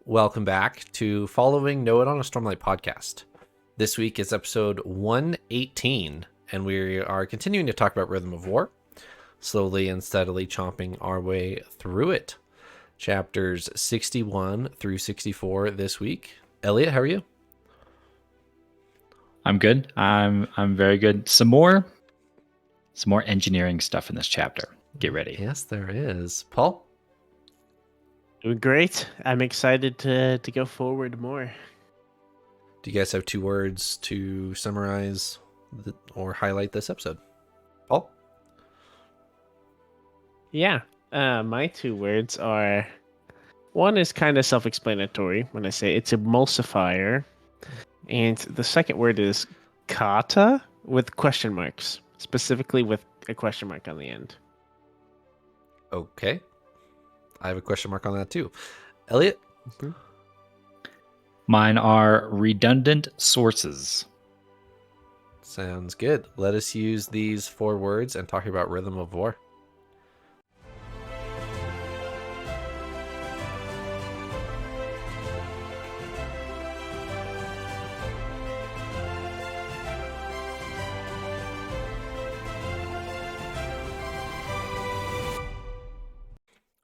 Welcome back to Following Know It on a Stormlight podcast. This week is episode 118, and we are continuing to talk about Rhythm of War, slowly and steadily chomping our way through it. Chapters 61 through 64 this week. Elliot, how are you? I'm good. I'm very good. Some more engineering stuff in this chapter. Get ready. Yes, there is. Paul? Doing great. I'm excited to go forward more. Do you guys have 2 words to summarize or highlight this episode? Paul? Yeah. My 2 words are, one is kind of self-explanatory when I say it's emulsifier, and the second word is kata with question marks, specifically with a question mark on the end. Okay. I have a question mark on that too. Elliot? Mm-hmm. Mine are redundant sources. Sounds good. Let us use these 4 words and talk about Rhythm of War.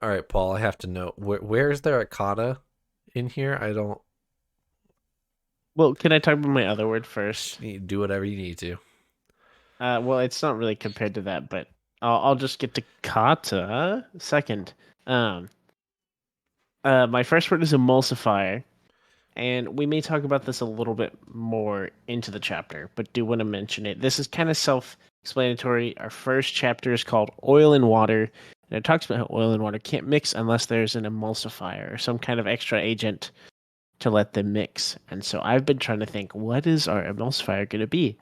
All right, Paul, I have to know, where is there a kata in here? I don't... Well, can I talk about my other word first? You do whatever you need to. Well, it's not really compared to that, but I'll just get to kata second. My first word is emulsifier, and we may talk about this a little bit more into the chapter, but do want to mention it. This is kind of self-explanatory. Our first chapter is called Oil and Water, and it talks about how oil and water can't mix unless there's an emulsifier or some kind of extra agent to let them mix. And so I've been trying to think, what is our emulsifier going to be?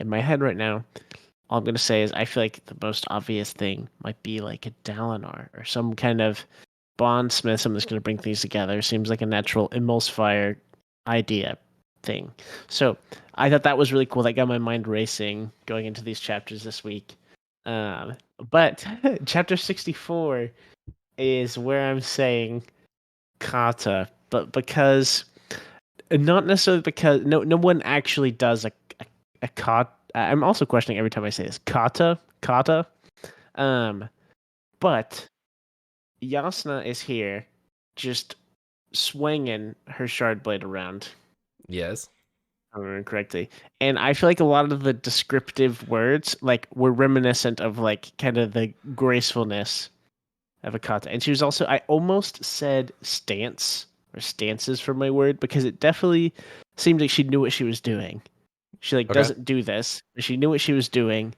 In my head right now, all I'm going to say is I feel like the most obvious thing might be like a Dalinar or some kind of bondsmith, something that's going to bring things together. Seems like a natural emulsifier idea thing. So I thought that was really cool. That got my mind racing going into these chapters this week. But chapter 64 is where I'm saying kata, but because not necessarily because no one actually does a kata. I'm also questioning every time I say this kata. But Jasnah is here, just swinging her shard blade around. Yes. I remember correctly, and I feel like a lot of the descriptive words like were reminiscent of like kind of the gracefulness of a kata. And she was also, I almost said stance or stances for my word because it definitely seemed like she knew what she was doing. She like doesn't do this, but she knew what she was doing,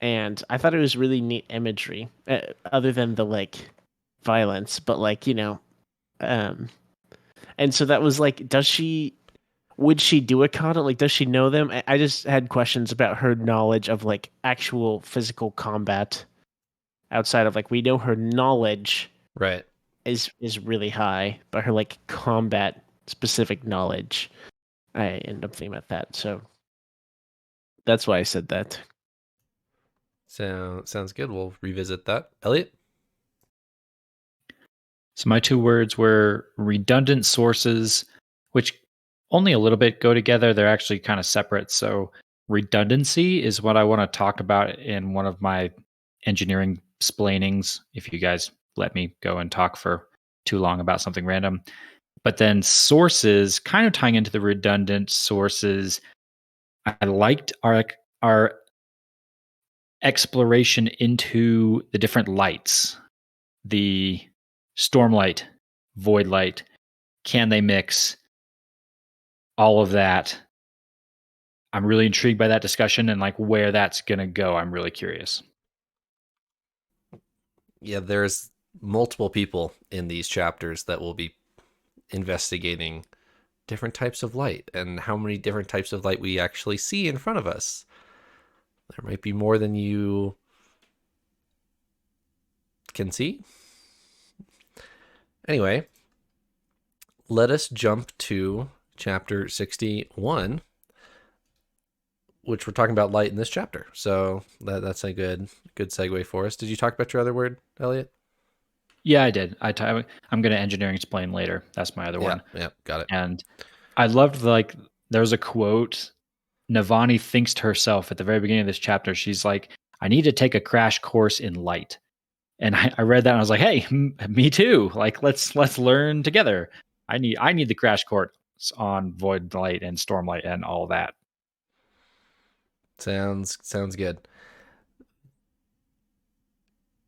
and I thought it was really neat imagery, other than the like violence, but like and so that was like, would she do a kata? Like, does she know them? I just had questions about her knowledge of like actual physical combat outside of like, we know her knowledge Right. is really high, but her like combat specific knowledge, I end up thinking about that. So that's why I said that. Sounds good. We'll revisit that. Elliot? So my 2 words were redundant sources, which only a little bit go together. They're actually kind of separate. So redundancy is what I want to talk about in one of my engineering splainings, if you guys let me go and talk for too long about something random. But then sources, kind of tying into the redundant sources, I liked our exploration into the different lights, the Stormlight, Void Light, can they mix, all of that. I'm really intrigued by that discussion and like where that's going to go. I'm really curious. Yeah, there's multiple people in these chapters that will be investigating different types of light and how many different types of light we actually see in front of us. There might be more than you can see. Anyway, let us jump to chapter 61, which we're talking about light in this chapter. So that's a good segue for us. Did you talk about your other word, Elliot? Yeah, I did. I'm going to engineering explain later. That's my other one. Yeah, got it. And I loved there's a quote. Navani thinks to herself at the very beginning of this chapter. She's like, "I need to take a crash course in light." And I read that and I was like, "Hey, me too. Like, let's learn together. I need the crash course on void light and stormlight and all that." Sounds good.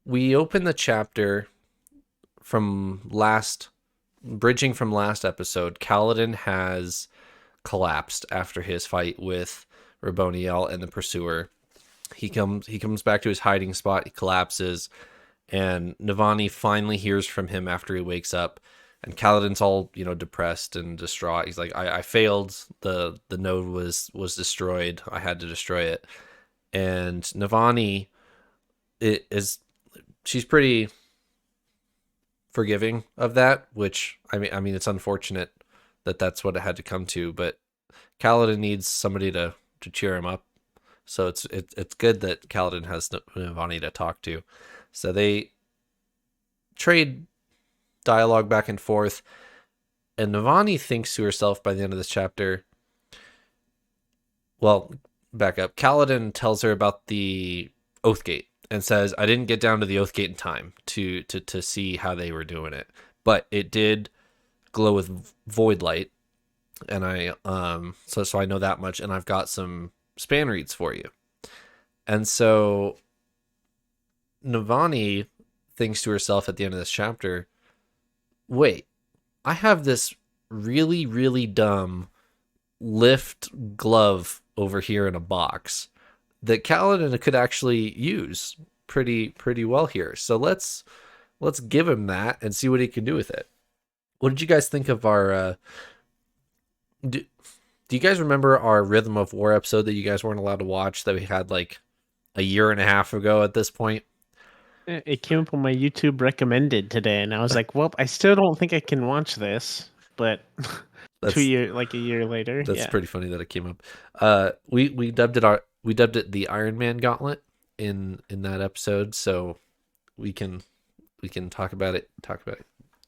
We open the chapter bridging from last episode. Kaladin has collapsed after his fight with Raboniel and the Pursuer. He comes back to his hiding spot. He collapses, and Navani finally hears from him after he wakes up. And Kaladin's all depressed and distraught. He's like, I failed. The node was destroyed. I had to destroy it. And Navani she's pretty forgiving of that, which I mean it's unfortunate that that's what it had to come to, but Kaladin needs somebody to cheer him up. So it's good that Kaladin has Navani to talk to. So they trade dialogue back and forth, and Navani thinks to herself by the end of this chapter, well, back up. Kaladin tells her about the Oathgate and says, I didn't get down to the Oathgate in time to see how they were doing it, but it did glow with void light, and I so I know that much, and I've got some span reads for you. And so Navani thinks to herself at the end of this chapter, wait, I have this really, really dumb lift glove over here in a box that Kaladin could actually use pretty well here. So let's give him that and see what he can do with it. What did you guys think of our do you guys remember our Rhythm of War episode that you guys weren't allowed to watch that we had like a year and a half ago at this point? It came up on my YouTube recommended today, and I was like, well, I still don't think I can watch this, but a year later. That's pretty funny that it came up. We dubbed it the Iron Man Gauntlet in that episode, so we can talk about it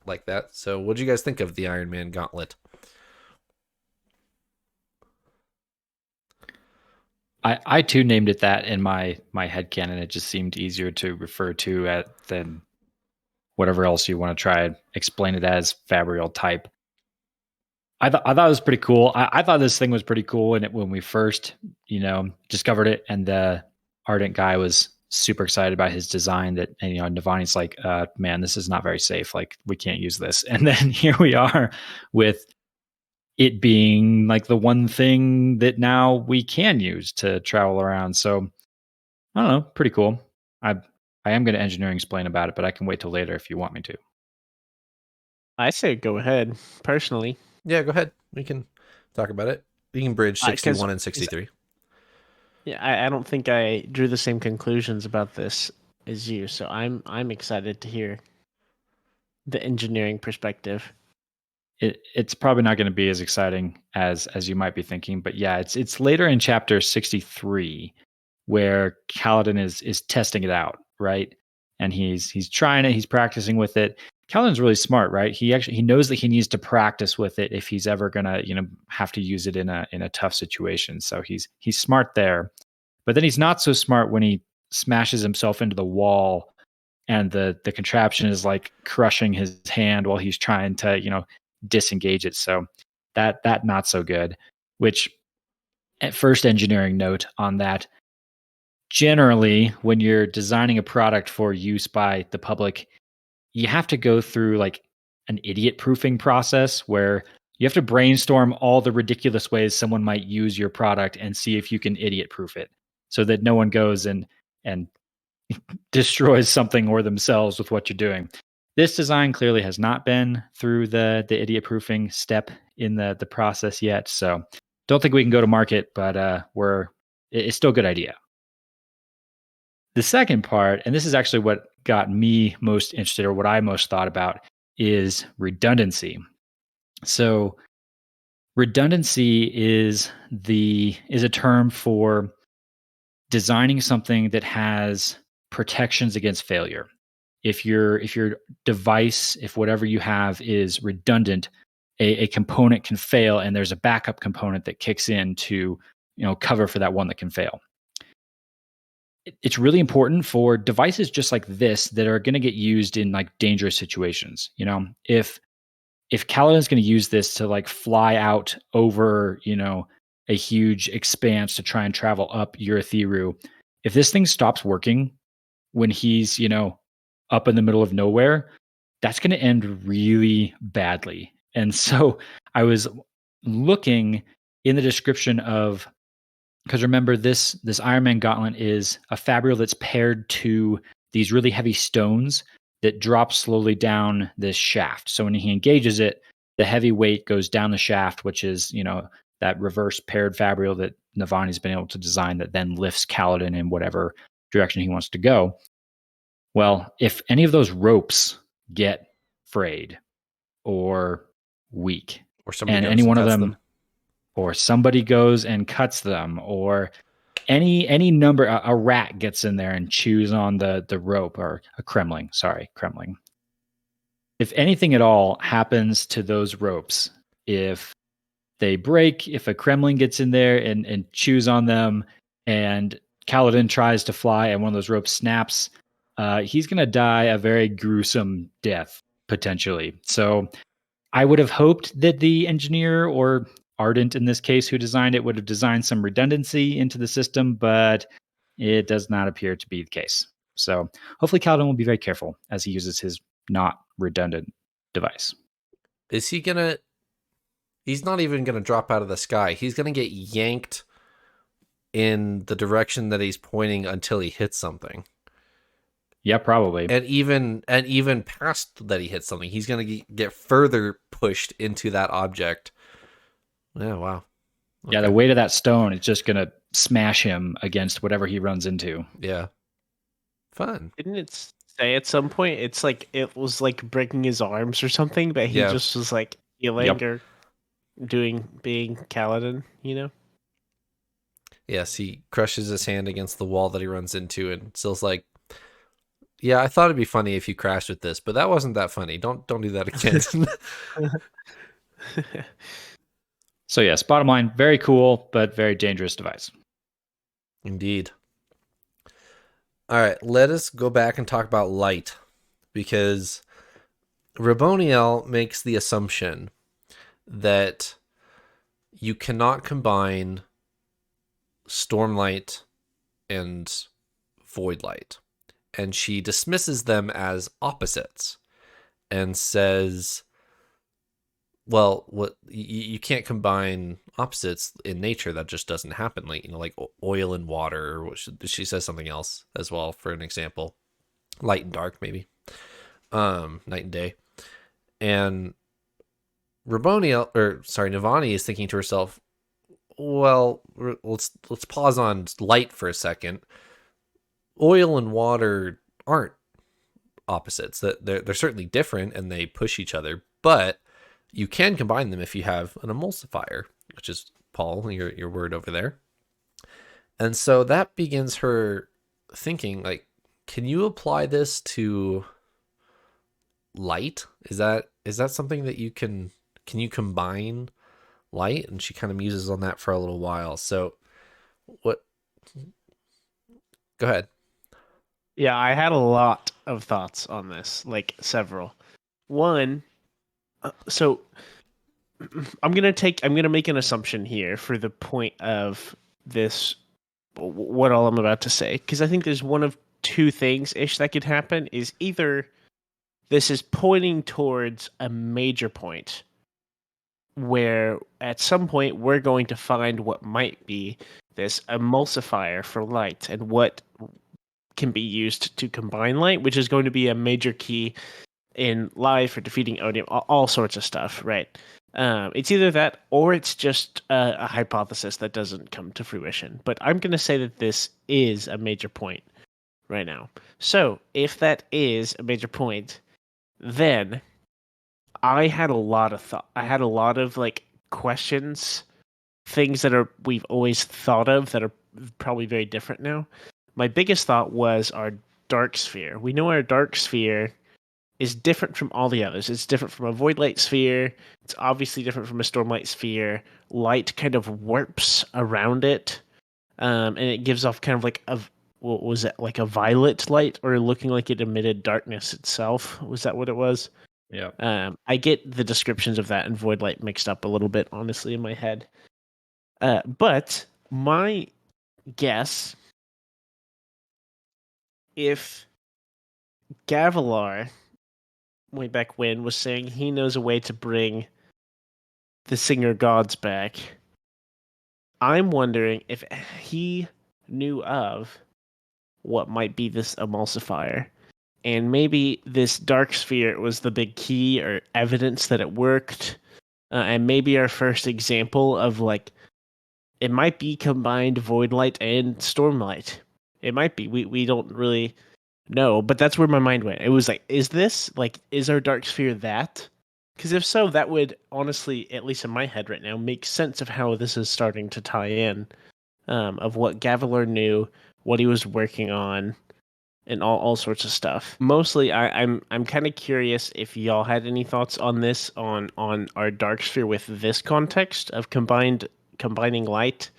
like that. So what do you guys think of the Iron Man Gauntlet? I too named it that in my headcanon. It just seemed easier to refer to than whatever else you want to try and explain it as, Fabrial type. I thought it was pretty cool. I thought this thing was pretty cool when we first, discovered it, and the Ardent guy was super excited about his design. That, and Navani's like, man, this is not very safe. Like, we can't use this. And then here we are with it being like the one thing that now we can use to travel around. So I don't know, pretty cool. I am going to engineering explain about it, but I can wait till later if you want me to. I say go ahead, personally. Yeah, go ahead. We can talk about it. You can bridge 61 and 63. Yeah, I don't think I drew the same conclusions about this as you, so I'm excited to hear the engineering perspective. It's probably not going to be as exciting as you might be thinking, but yeah, it's later in chapter 63 where Kaladin is testing it out, right? And he's trying it, he's practicing with it. Kaladin's really smart, right? He knows that he needs to practice with it if he's ever gonna have to use it in a tough situation. So he's smart there, but then he's not so smart when he smashes himself into the wall and the contraption is like crushing his hand while he's trying to disengage it. So that not so good. Which, at first engineering note on that, generally when you're designing a product for use by the public, you have to go through like an idiot proofing process where you have to brainstorm all the ridiculous ways someone might use your product and see if you can idiot proof it, so that no one goes and destroys something or themselves with what you're doing. This design clearly has not been through the idiot proofing step in the process yet, so don't think we can go to market, but it's still a good idea. The second part, and this is actually what got me most interested, or what I most thought about, is redundancy. So redundancy is a term for designing something that has protections against failure. if your device, if whatever you have is redundant, a component can fail, and there's a backup component that kicks in to cover for that one that can fail. It's really important for devices just like this that are going to get used in like dangerous situations. If Kaladin's going to use this to like fly out over, a huge expanse to try and travel up Urithiru, if this thing stops working when he's, up in the middle of nowhere, that's going to end really badly. And so I was looking in the description of, because remember this Iron Man Gauntlet is a fabrial that's paired to these really heavy stones that drop slowly down this shaft. So when he engages it, the heavy weight goes down the shaft, which is, that reverse paired fabrial that Navani's been able to design that then lifts Kaladin in whatever direction he wants to go. Well, if any of those ropes get frayed or weak, or somebody and goes any and one of cuts them, or somebody goes and cuts them, or any number, a rat gets in there and chews on the rope, or a Kremling. If anything at all happens to those ropes, if they break, if a Kremling gets in there and chews on them, and Kaladin tries to fly and one of those ropes snaps, he's going to die a very gruesome death, potentially. So I would have hoped that the engineer, or Ardent in this case, who designed it, would have designed some redundancy into the system, but it does not appear to be the case. So hopefully Kaladin will be very careful as he uses his not redundant device. Is he gonna... He's not even gonna drop out of the sky. He's gonna get yanked in the direction that he's pointing until he hits something. Yeah, probably. And even past that he hits something, he's gonna get further pushed into that object. Yeah, wow. Okay. Yeah, the weight of that stone is just gonna smash him against whatever he runs into. Yeah. Fun. Didn't it say at some point it's like it was like breaking his arms or something, but he just was like healing or being Kaladin, Yes, he crushes his hand against the wall that he runs into, and Syl's like, "Yeah, I thought it'd be funny if you crashed with this, but that wasn't that funny. Don't do that again." So yes, bottom line, very cool, but very dangerous device. Indeed. All right, let us go back and talk about light, because Raboniel makes the assumption that you cannot combine Stormlight and Voidlight, and she dismisses them as opposites and says, well, what you can't combine opposites in nature. That just doesn't happen. Like oil and water, or she says something else as well for an example. Light and dark, maybe. Night and day. And Navani is thinking to herself, well, let's pause on light for a second. Oil and water aren't opposites. That they're certainly different and they push each other, but you can combine them if you have an emulsifier, which is, Paul, your word over there. And so that begins her thinking, like, can you apply this to light? Is that something that can you combine light? And she kind of muses on that for a little while. So go ahead. Yeah, I had a lot of thoughts on this, like several. One, so I'm gonna make an assumption here for the point of this, what all I'm about to say, because I think there's one of two things ish that could happen. Is either this is pointing towards a major point where at some point we're going to find what might be this emulsifier for light and what can be used to combine light, which is going to be a major key in life for defeating Odium, all sorts of stuff, right? It's either that or it's just a hypothesis that doesn't come to fruition. But I'm going to say that this is a major point right now. So if that is a major point, then I had a lot of like questions, things that we've always thought of that are probably very different now. My biggest thought was, are dark sphere. We know our dark sphere is different from all the others. It's different from a void light sphere. It's obviously different from a stormlight sphere. Light kind of warps around it, and it gives off kind of like a what was it, like a violet light, or looking like it emitted darkness itself. Was that what it was? Yeah. I get the descriptions of that and void light mixed up a little bit, honestly, in my head. But my guess, if Gavilar, way back when, was saying he knows a way to bring the singer gods back, I'm wondering if he knew of what might be this emulsifier. And maybe this dark sphere was the big key or evidence that it worked. And maybe our first example of like, it might be combined void light and stormlight. It might be. We don't really know, but that's where my mind went. It was like, is our dark sphere that? Because if so, that would honestly, at least in my head right now, make sense of how this is starting to tie in, of what Gavilar knew, what he was working on, and all sorts of stuff. Mostly, I'm kind of curious if y'all had any thoughts on this, on our dark sphere with this context of combining light.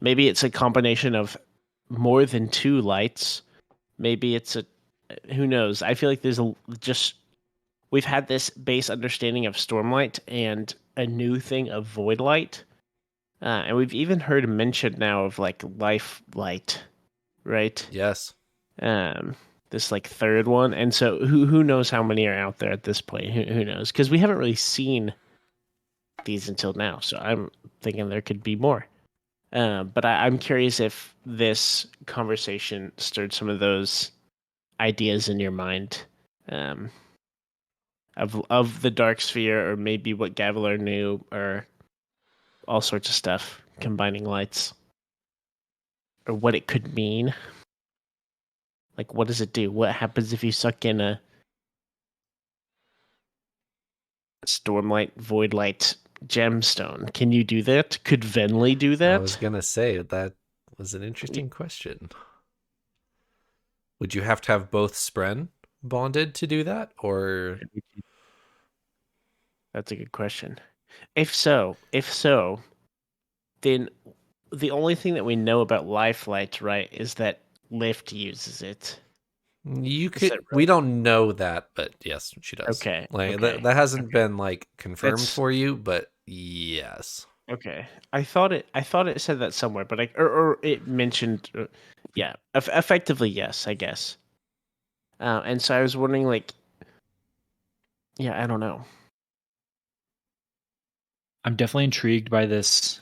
Maybe it's a combination of more than two lights. Maybe it's a, who knows? I feel like there's we've had this base understanding of stormlight and a new thing of void light, and we've even heard mention now of like life light, right? Yes. This like third one, and so who knows how many are out there at this point? Who knows? Because we haven't really seen these until now, so I'm thinking there could be more. But I'm curious if this conversation stirred some of those ideas in your mind, of the dark sphere, or maybe what Gavilar knew, or all sorts of stuff, combining lights, or what it could mean. Like, what does it do? What happens if you suck in a stormlight, void light gemstone? Can you do that? Could Venli do that? I was going to say that was an interesting question. Would you have to have both Spren bonded to do that, or? That's a good question. If so, then the only thing that we know about Lifelight, right, is that Lift uses it. You could. We don't know that, but yes, she does. Okay. Like okay. that hasn't been like confirmed That's- for you, but yes. Okay. I thought it said that somewhere, but or it mentioned, yeah, effectively yes, I guess. And so I was wondering, like, yeah, I don't know. I'm definitely intrigued by this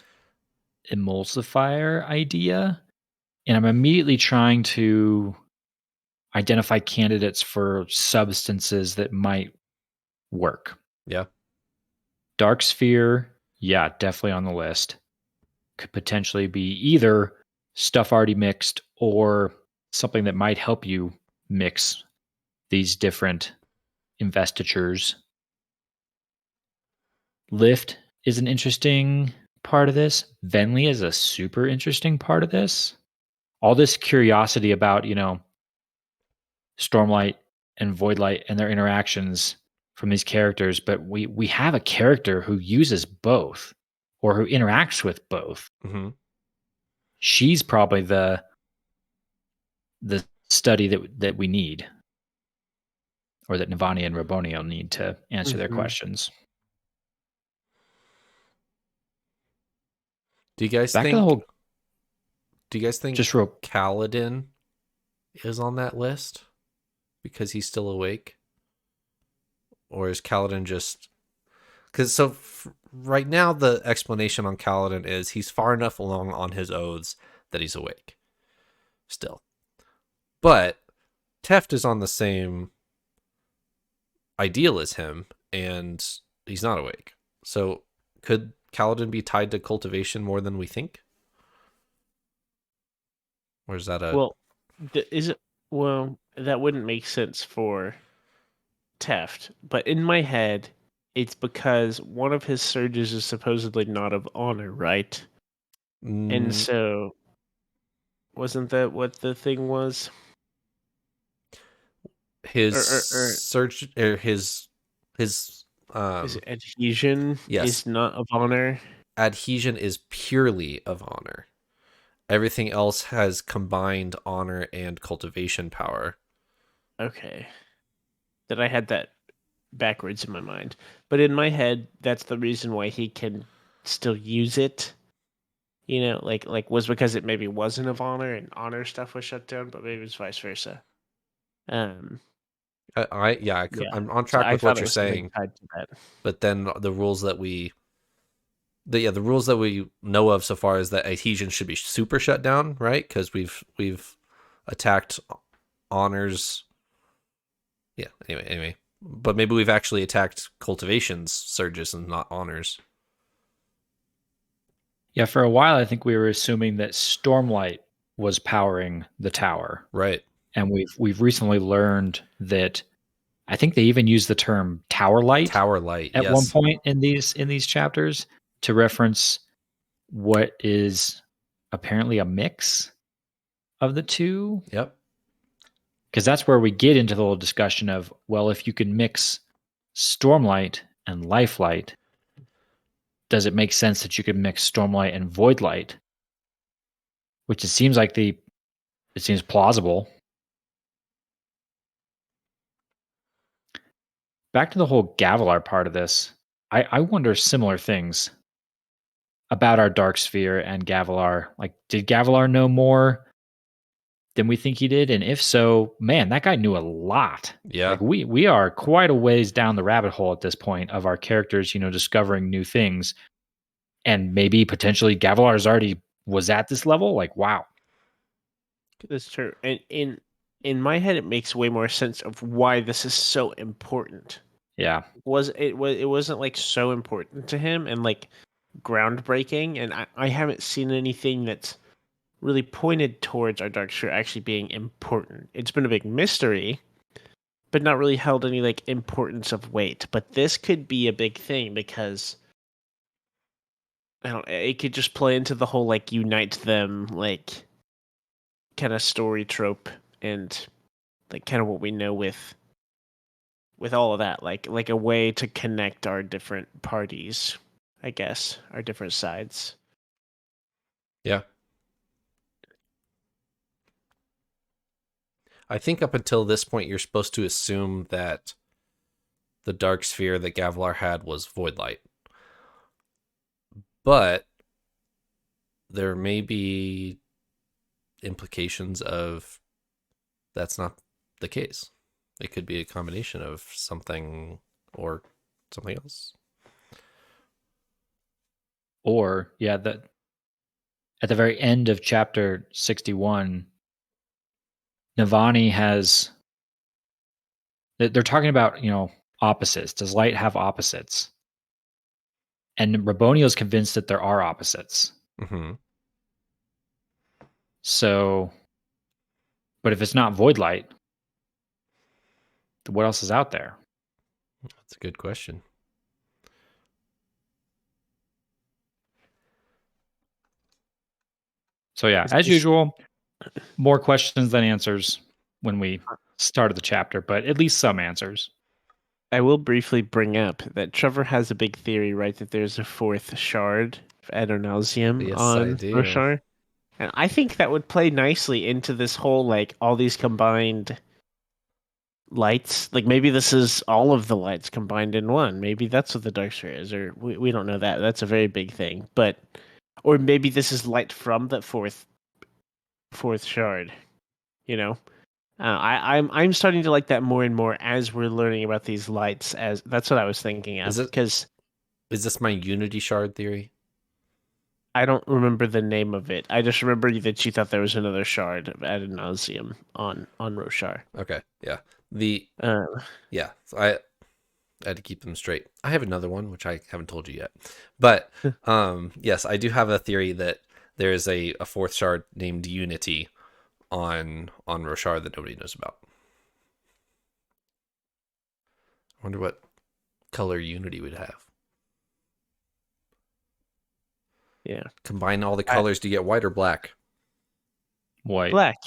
emulsifier idea, and I'm immediately trying to identify candidates for substances that might work. Yeah. Dark sphere, yeah, definitely on the list. Could potentially be either stuff already mixed or something that might help you mix these different investitures. Lift is an interesting part of this. Venli is a super interesting part of this. All this curiosity about, Stormlight and Voidlight and their interactions from these characters, but we have a character who uses both or who interacts with both. Mm-hmm. She's probably the study that we need, or that Navani and Rabonio need to answer their questions. Do you guys Back to think? the whole. Do you guys think Just real. Kaladin is on that list because he's still awake, or is Kaladin just? Because right now the explanation on Kaladin is he's far enough along on his oaths that he's awake still, but Teft is on the same ideal as him and he's not awake. So could Kaladin be tied to cultivation more than we think? Or is that a... Well, is it? Well, that wouldn't make sense for Teft, but in my head, it's because one of his surges is supposedly not of honor, right? And so, wasn't that what the thing was? his or search or his is it adhesion yes, is not of honor? adhesion is purely of honor. Everything else has combined honor and cultivation power. Okay. That I had that backwards in my mind. But in my head, that's the reason why he can still use it. Like was because it maybe wasn't of honor and honor stuff was shut down, but maybe it was vice versa. Um, yeah. I'm on So track I with thought what it you're was something saying, tied to that. but then the rules that the rules that we know of so far is that adhesion should be super shut down, right? Because we've attacked honors. Yeah. Anyway, but maybe we've actually attacked cultivations surges and not honors. Yeah, for a while, I think we were assuming that Stormlight was powering the tower, Right. and we've recently learned that I think they even use the term tower light Tower light. at one Yes. point in these chapters to reference what is apparently a mix of the two. Yep. Because that's where we get into the whole discussion of, well, if you can mix Stormlight and Lifelight, does it make sense that you could mix Stormlight and Voidlight? Which it seems like it seems plausible. Back to the whole Gavilar part of this, I wonder similar things about our Dark Sphere and Gavilar. Like, did Gavilar know more than we think he did? And if so, man, that guy knew a lot. Yeah. Like we are quite a ways down the rabbit hole at this point of our characters, discovering new things. And maybe potentially Gavilar's already was at this level. Like, wow. That's true. And in my head, it makes way more sense of why this is so important. Yeah. It wasn't like so important to him and like groundbreaking, and I haven't seen anything that's really pointed towards our Dark Sphere actually being important. It's been a big mystery, but not really held any like importance of weight. But this could be a big thing because it could just play into the whole like unite them like kind of story trope and like kind of what we know with all of that, like a way to connect our different parties, I guess, our different sides. Yeah. I think up until this point, you're supposed to assume that the dark sphere that Gavilar had was void light. But there may be implications of that's not the case. It could be a combination of something or something else. Or, yeah, that at the very end of chapter 61, Navani has. They're talking about, opposites. Does light have opposites? And Rabonio is convinced that there are opposites. Mm-hmm. So, but if it's not void light, what else is out there? That's a good question. So yeah, as usual, more questions than answers when we started the chapter, but at least some answers. I will briefly bring up that Trevor has a big theory, right? That there's a fourth shard of Adonalsium Yes, on I do. Roshar. And I think that would play nicely into this whole, like, all these combined lights. Like, maybe this is all of the lights combined in one. Maybe that's what the Dark Sphere is, or we don't know that. That's a very big thing. But, or maybe this is light from that fourth shard, you know? I'm starting to like that more and more as we're learning about these lights. As that's what I was thinking of. Because is this my Unity shard theory? I don't remember the name of it. I just remember that you thought there was another shard of Adonalsium on Roshar. Okay, yeah. So I had to keep them straight. I have another one which I haven't told you yet, but yes, I do have a theory that there is a fourth shard named Unity on Roshar that nobody knows about. I wonder what color Unity would have. Yeah. Combine all the colors to get white or black. White. Black.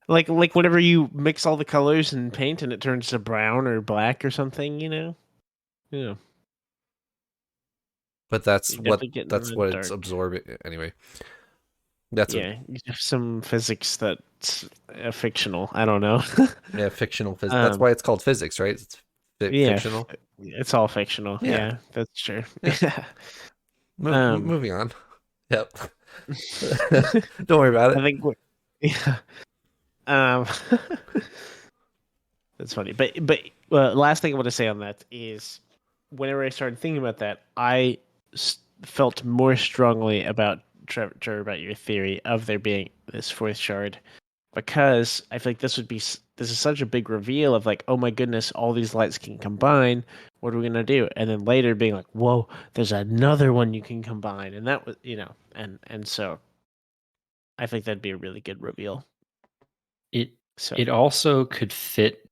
Like whenever you mix all the colors in paint and it turns to brown or black or something, Yeah. But You're definitely getting in that's the what it's dark. absorbing anyway. That's Yeah, you have some physics that's fictional. I don't know. yeah, fictional physics. That's um, why it's called physics, right? It's yeah, fictional. it's all fictional. Yeah, Yeah, that's true. yeah. um, Moving on. Yep. Don't worry about I it. think yeah. Um, that's funny. But last thing I want to say on that is, whenever I started thinking about that, I felt more strongly about Trevor, about your theory of there being this fourth shard, because I feel like this is such a big reveal of like, oh my goodness, all these lights can combine. What are we gonna do? And then later being like, whoa, there's another one you can combine, and that was and so I think that'd be a really good reveal. It So it also could fit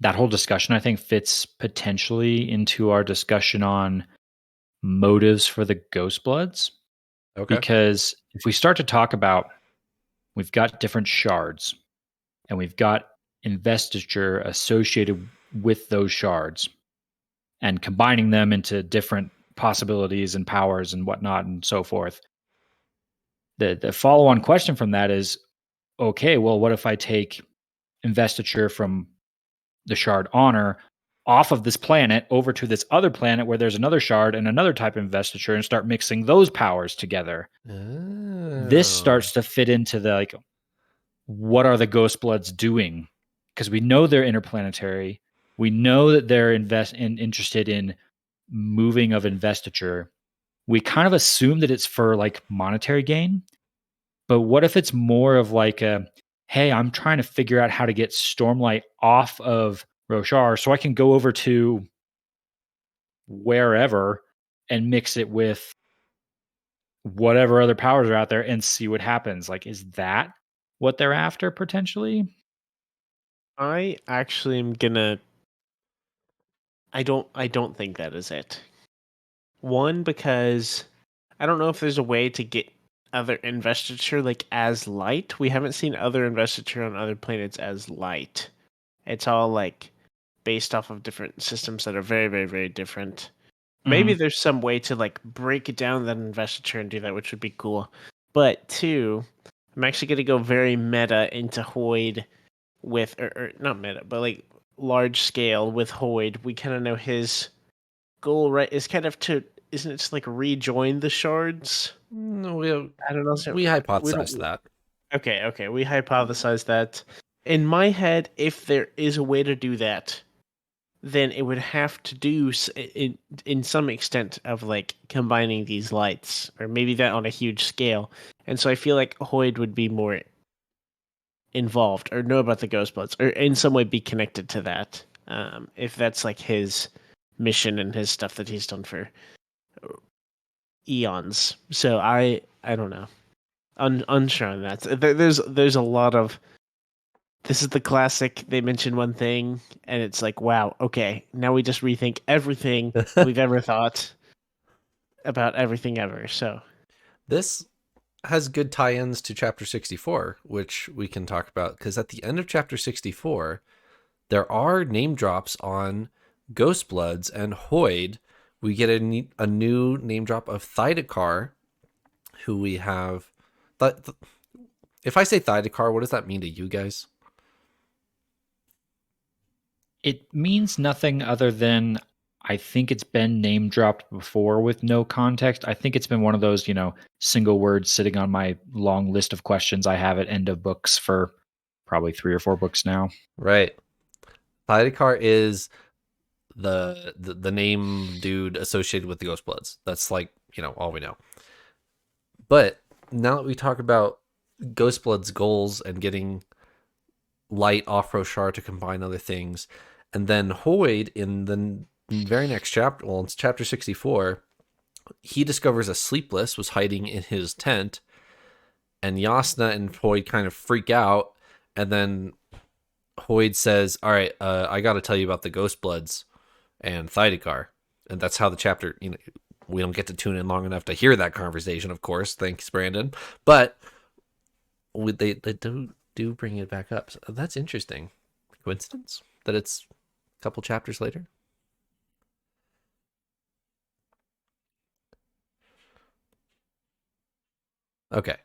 that whole discussion. I think fits potentially into our discussion on motives for the Ghost Bloods, Okay. because if we start to talk about we've got different shards and we've got investiture associated with those shards and combining them into different possibilities and powers and whatnot and so forth. The follow-on question from that is, okay, well, what if I take investiture from the shard honor off of this planet over to this other planet where there's another shard and another type of investiture and start mixing those powers together? This Oh. starts to fit into the like, what are the Ghost Bloods doing? Because we know they're interplanetary. We know that they're interested in moving of investiture. We kind of assume that it's for like monetary gain. But what if it's more of like a, hey, I'm trying to figure out how to get Stormlight off of Roshar so I can go over to wherever and mix it with whatever other powers are out there and see what happens. Like, is that what they're after potentially? I actually am gonna. I don't think that is it. One, because I don't know if there's a way to get other investiture like as light. We haven't seen other investiture on other planets as light. It's all like based off of different systems that are very, very, very different. Maybe Mhm. there's some way to like break down that investiture and do that, which would be cool. But two, I'm actually gonna go very meta into Hoyd with or not meta, but like large scale with Hoyd. We kind of know his goal, right? Is kind of to isn't it to like rejoin the shards? No, I don't know. So we we hypothesized don't. that. Okay. We hypothesize that. In my head, if there is a way to do that, then it would have to do in some extent of like combining these lights, or maybe that on a huge scale. And so I feel like Hoyd would be more involved or know about the Ghost Bloods or in some way be connected to that. If that's like his mission and his stuff that he's done for eons. So I don't know. Unsure on that. There's a lot of this is the classic. They mention one thing and it's like, wow, okay, now we just rethink everything we've ever thought about everything ever. So This has good tie-ins to chapter 64, which we can talk about, because at the end of chapter 64 there are name drops on Ghost Bloods and Hoyd. We get a new name drop of Thydakar, who we have. If I say Thydakar, what does that mean to you guys? It means nothing other than I think it's been name dropped before with no context. I think it's been one of those, single words sitting on my long list of questions I have at end of books for probably 3 or 4 books now. Right. Thydakar is the name dude associated with the Ghost Bloods. That's like, all we know. But now that we talk about Ghost Blood's goals and getting light off Roshar to combine other things, and then Hoyd in the very next chapter, well, it's chapter 64, he discovers a Sleepless was hiding in his tent, and Jasnah and Hoyd kind of freak out, and then Hoyd says, all right, I got to tell you about the Ghost Bloods and Thydakar. And that's how the chapter, we don't get to tune in long enough to hear that conversation, of course. Thanks, Brandon. But they do do bring it back up. So that's interesting. Coincidence that it's a couple chapters later? Okay.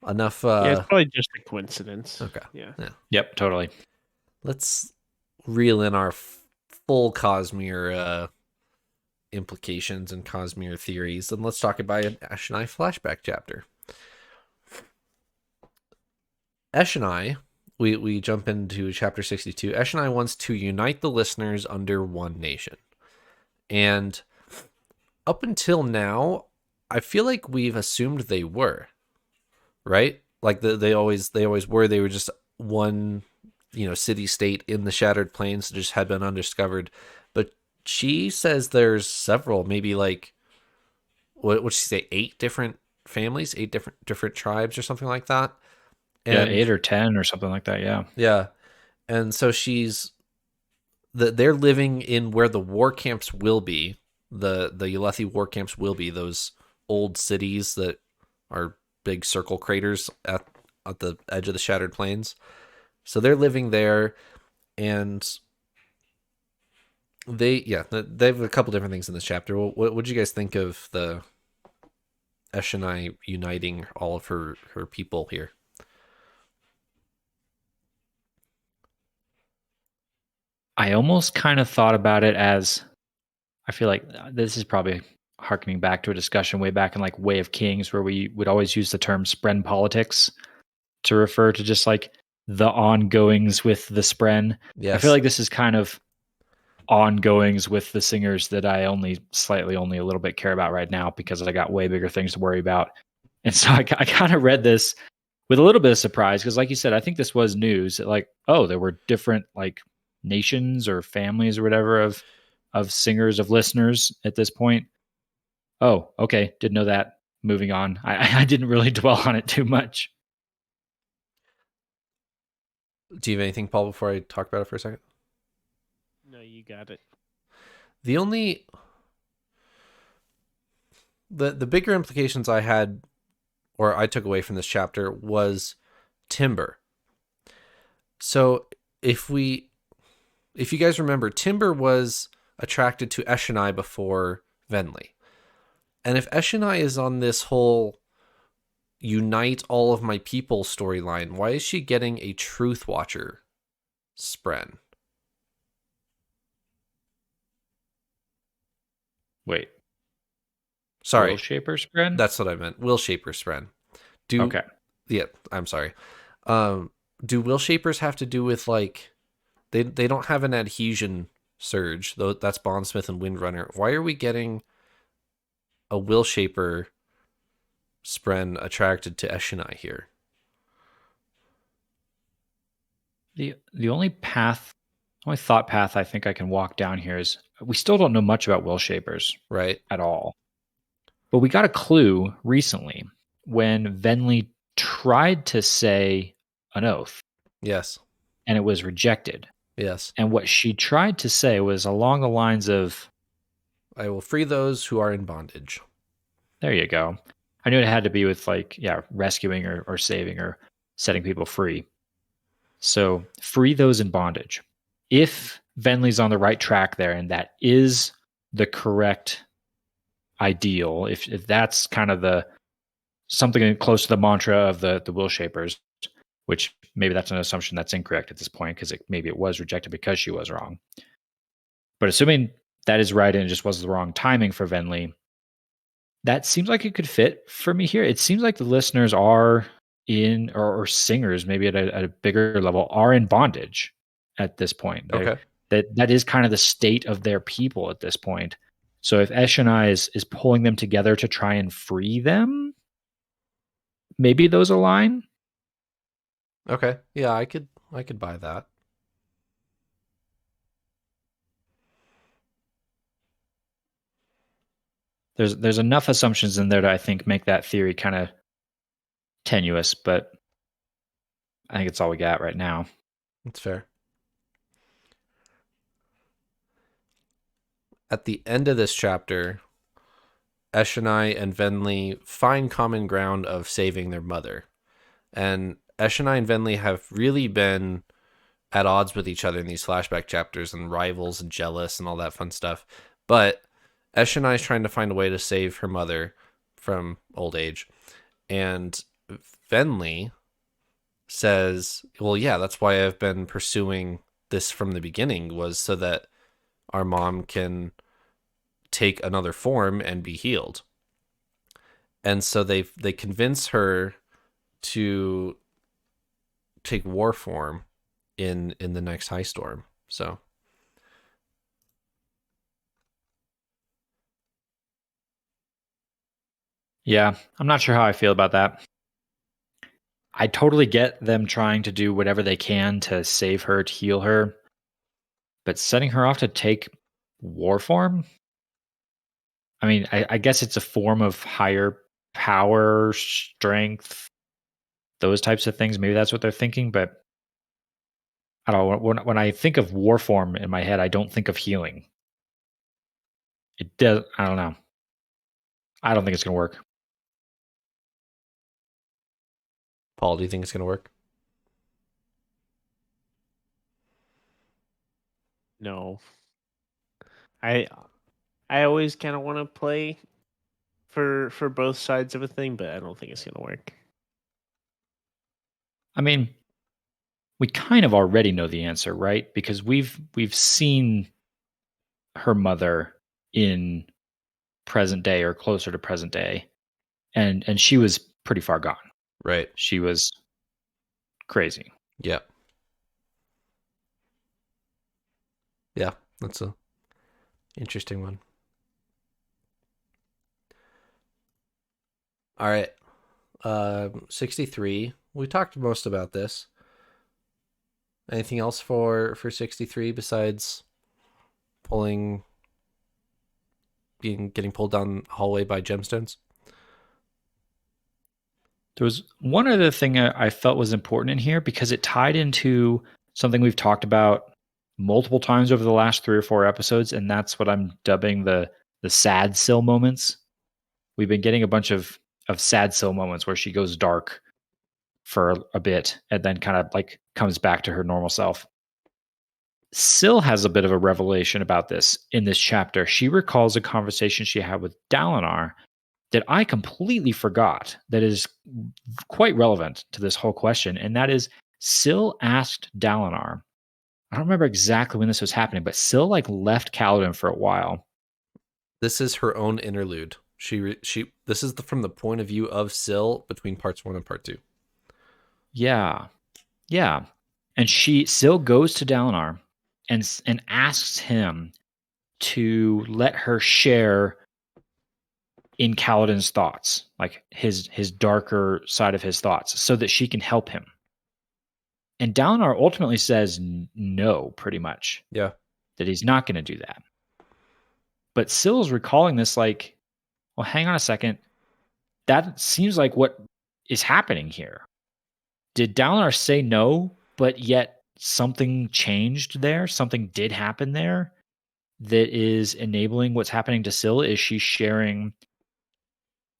Enough. Yeah, it's probably just a coincidence. Okay. Yeah. Yep, totally. Let's reel in our full Cosmere implications and Cosmere theories, and let's talk about an Eshonai flashback chapter. Eshonai, we jump into chapter 62. Eshonai wants to unite the listeners under one nation. And up until now, I feel like we've assumed they were, right? Like they always were. They were just one, city state in the Shattered Plains that just had been undiscovered. But she says there's several, maybe like what would she say, 8 different families, 8 different tribes or something like that. And, yeah, 8 or 10 or something like that. Yeah. Yeah. And so they're living in where the war camps will be. The Ulethi war camps will be those old cities that are big circle craters at the edge of the Shattered Plains. So they're living there, and they have a couple different things in this chapter. What would you guys think of the Eshonai uniting all of her people here? I almost kind of thought about it as, I feel like this is probably harkening back to a discussion way back in like Way of Kings, where we would always use the term spren politics to refer to just like the ongoings with the spren. Yes. I feel like this is kind of ongoings with the singers that I only a little bit care about right now, because I got way bigger things to worry about. And so I kind of read this with a little bit of surprise, because like you said, I think this was news. Like, oh, there were different like nations or families or whatever of singers, of listeners at this point. Oh, okay. Didn't know that. Moving on. I didn't really dwell on it too much. Do you have anything, Paul, before I talk about it for a second? No, you got it. The bigger implications I had, or I took away from this chapter, was Timber. So if you guys remember, Timber was attracted to Eshonai before Venli. And if Eshonai is on this whole unite all of my people storyline, why is she getting a Truth Watcher spren? Wait. Sorry. Will Shaper spren? That's what I meant. Will Shaper spren. Okay. Yeah, I'm sorry. Do Will Shapers have to do with like they don't have an adhesion surge, though that's Bondsmith and Windrunner. Why are we getting a Will Shaper spren attracted to Eshonai here? The only thought path I think I can walk down here is, we still don't know much about Will Shapers, right, at all. But we got a clue recently when Venli tried to say an oath. Yes. And it was rejected. Yes. And what she tried to say was along the lines of, I will free those who are in bondage. There you go. I knew it had to be with like, rescuing or saving or setting people free. So free those in bondage. If Venli's on the right track there, and that is the correct ideal, if that's kind of something close to the mantra of the Will Shapers, which maybe that's an assumption that's incorrect at this point, because maybe it was rejected because she was wrong. But assuming that is right and it just was the wrong timing for Venli, that seems like it could fit for me here. It seems like the listeners are in, or singers maybe at a bigger level, are in bondage at this point. Okay. That is kind of the state of their people at this point. So if Eshonai is pulling them together to try and free them, maybe those align. Okay. Yeah, I could buy that. There's enough assumptions in there to, I think, make that theory kind of tenuous, but I think it's all we got right now. That's fair. At the end of this chapter, Eshonai and Venli find common ground of saving their mother. And Eshonai and Venli have really been at odds with each other in these flashback chapters and rivals and jealous and all that fun stuff. But Eshonai is trying to find a way to save her mother from old age. And Venli says, well, yeah, that's why I've been pursuing this from the beginning, was so that our mom can take another form and be healed. And so they convince her to take war form in the next high storm. So yeah, I'm not sure how I feel about that. I totally get them trying to do whatever they can to save her, to heal her, but setting her off to take war form? I mean, I guess it's a form of higher power, strength, those types of things. Maybe that's what they're thinking, but I don't know. When I think of war form in my head, I don't think of healing. It does. I don't know. I don't think it's going to work. Paul, do you think it's going to work? No. I always kind of want to play for both sides of a thing, but I don't think it's going to work. I mean, we kind of already know the answer, right? Because we've seen her mother in present day or closer to present day, and she was pretty far gone. Right. She was crazy. Yeah. Yeah, that's a interesting one. All right. 63. We talked most about this. Anything else for 63 besides getting pulled down the hallway by gemstones? There was one other thing I felt was important in here because it tied into something we've talked about multiple times over the last 3 or 4 episodes, and that's what I'm dubbing the sad Syl moments. We've been getting a bunch of sad Syl moments where she goes dark for a bit and then kind of like comes back to her normal self. Syl has a bit of a revelation about this in this chapter. She recalls a conversation she had with Dalinar that I completely forgot that is quite relevant to this whole question. And that is Syl asked Dalinar, I don't remember exactly when this was happening, but Syl like left Kaladin for a while. This is her own interlude. This is from the point of view of Syl between parts 1 and part 2. Yeah. Yeah. And Syl goes to Dalinar and asks him to let her share in Kaladin's thoughts, like his darker side of his thoughts, so that she can help him. And Dalinar ultimately says no, pretty much. Yeah. That he's not going to do that. But Syl's recalling this like, well, hang on a second. That seems like what is happening here. Did Dalinar say no, but yet something changed there? Something did happen there that is enabling what's happening to Syl? Is she sharing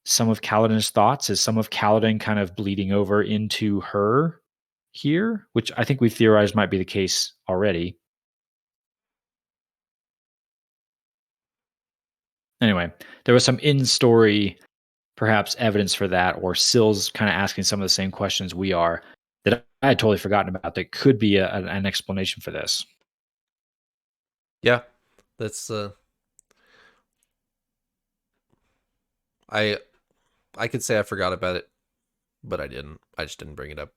some of Kaladin's thoughts? Is some of Kaladin kind of bleeding over into her here? Which I think we've theorized might be the case already. Anyway, there was some in-story, perhaps evidence for that, or Syl's kind of asking some of the same questions we are that I had totally forgotten about that could be an explanation for this. Yeah, that's I could say I forgot about it, but I didn't. I just didn't bring it up.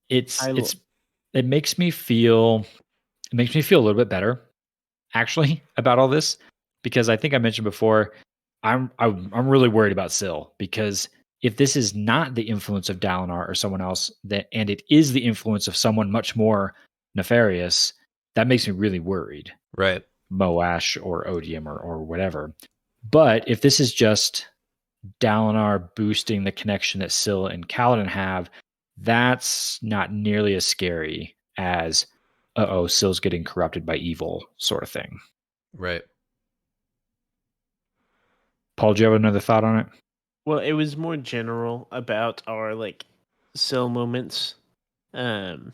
It makes me feel a little bit better actually about all this, because I think I mentioned before I'm really worried about Syl, because if this is not the influence of Dalinar or someone else, and it is the influence of someone much more nefarious, that makes me really worried. Right. Moash or Odium or whatever. But if this is just Dalinar boosting the connection that Syl and Kaladin have, that's not nearly as scary as Syl's getting corrupted by evil sort of thing. Right. Paul, do you have another thought on it? Well, it was more general about our like Syl moments. Um,